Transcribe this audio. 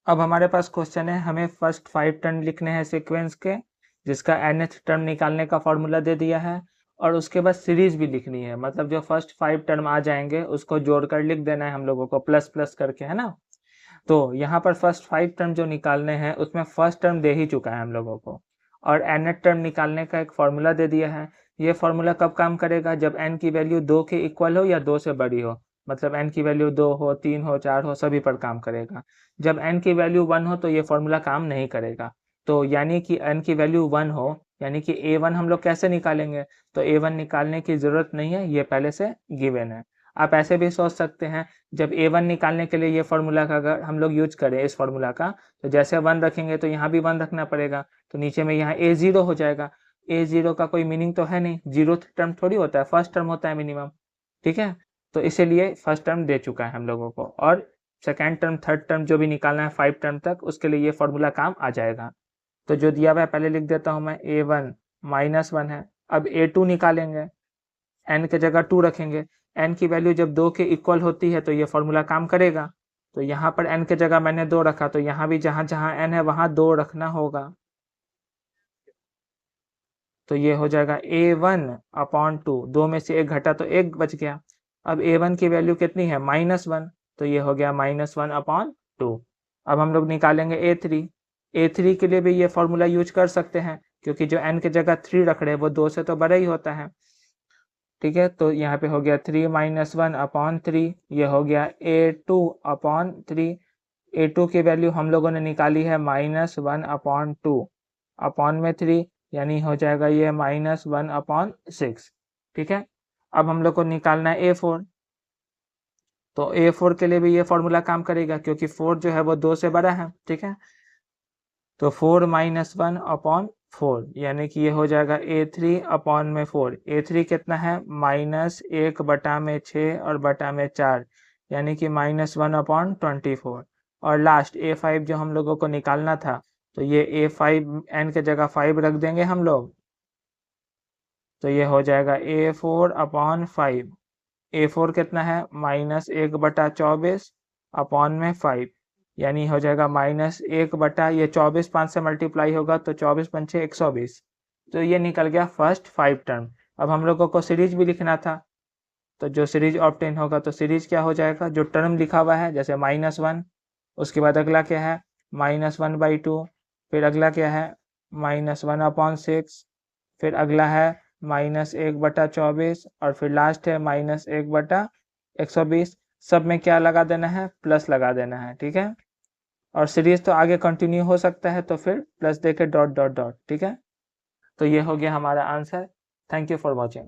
अब हमारे पास क्वेश्चन है, हमें फर्स्ट 5 टर्म लिखने हैं सीक्वेंस के, जिसका nth टर्म निकालने का फॉर्मूला दे दिया है, और उसके बाद सीरीज भी लिखनी है, मतलब जो फर्स्ट 5 टर्म आ जाएंगे उसको जोड़कर लिख देना है हम लोगों को, प्लस प्लस करके, है ना। तो यहाँ पर फर्स्ट 5 टर्म जो निकालने हैं उसमें फर्स्ट टर्म दे ही चुका है हम लोगों को, और nth टर्म निकालने का एक फॉर्मूला दे दिया है। ये फॉर्मूला कब काम करेगा, जब n की वैल्यू 2 के इक्वल हो या 2 से बड़ी हो, मतलब n की वैल्यू 2 हो, 3 हो, 4 हो, सभी पर काम करेगा। जब n की वैल्यू 1 हो तो ये फॉर्मूला काम नहीं करेगा। तो यानी कि n की वैल्यू 1 हो, यानी कि a1 हम लोग कैसे निकालेंगे, तो a1 निकालने की ज़रूरत नहीं है, ये पहले से गिवन है। आप ऐसे भी सोच सकते हैं, जब a1 निकालने के लिए ये फॉर्मूला का अगर हम लोग यूज करें इस फॉर्मूला का, तो जैसे 1 रखेंगे तो यहाँ भी 1 रखना पड़ेगा, तो नीचे में यहाँ a0 हो जाएगा। a0 का कोई मीनिंग तो है नहीं, 0th टर्म थोड़ी होता है, फर्स्ट टर्म होता है मिनिमम, ठीक है। तो इसीलिए फर्स्ट टर्म दे चुका है हम लोगों को, और सेकेंड टर्म, थर्ड टर्म जो भी निकालना है 5 टर्म तक, उसके लिए ये फॉर्मूला काम आ जाएगा। तो जो दिया हुआ है पहले लिख देता हूँ मैं, a1 -1 है। अब a2 निकालेंगे, n के जगह 2 रखेंगे, n की वैल्यू जब 2 के इक्वल होती है तो ये फॉर्मूला काम करेगा। तो यहाँ पर n के जगह मैंने 2 रखा, तो यहाँ भी जहाँ जहाँ n है वहाँ 2 रखना होगा। तो ये हो जाएगा a1/2, 2 में से 1 घटा तो 1 बच गया। अब a1 की वैल्यू कितनी है, -1, तो ये हो गया -1/2। अब हम लोग निकालेंगे a3। a3 के लिए भी ये फॉर्मूला यूज कर सकते हैं, क्योंकि जो n की जगह 3 रख रहे हैं वो 2 से तो बड़ा ही होता है, ठीक है। तो यहाँ पे हो गया 3 - 1/3, ये हो गया a2/3। a2 की वैल्यू हम लोगों ने निकाली है -1/2, अपॉन में 3, यानी हो जाएगा ये -1/6, ठीक है। अब हम लोग को निकालना है a4। तो a4 के लिए भी ये फॉर्मूला काम करेगा, क्योंकि 4 जो है वो 2 से बड़ा है, ठीक है। तो 4 - 1/4, यानी कि ये हो जाएगा a3/4। a3 कितना है, -1/6 और बटा में 4, यानी कि -1/24। और लास्ट a5 जो हम लोगों को निकालना था, तो ये a5 n के जगह 5 रख देंगे हम लोग, तो ये हो जाएगा a4/5। a4 कितना है, -1/24 अपॉन में 5, यानी हो जाएगा -1 ये 24 5 से मल्टीप्लाई होगा तो 24 पंचे 120। तो ये निकल गया फर्स्ट 5 टर्म। अब हम लोगों को सीरीज भी लिखना था, तो जो सीरीज ऑब्टेन होगा, तो सीरीज क्या हो जाएगा, जो टर्म लिखा हुआ है, जैसे -1, उसके बाद अगला क्या है, -1/2, फिर अगला क्या है, -1/6, फिर अगला है -1/24, और फिर लास्ट है -1/120। सब में क्या लगा देना है, प्लस लगा देना है, ठीक है। और सीरीज तो आगे कंटिन्यू हो सकता है, तो फिर प्लस देके डॉट डॉट डॉट, ठीक है। तो ये हो गया हमारा answer. Thank you for watching.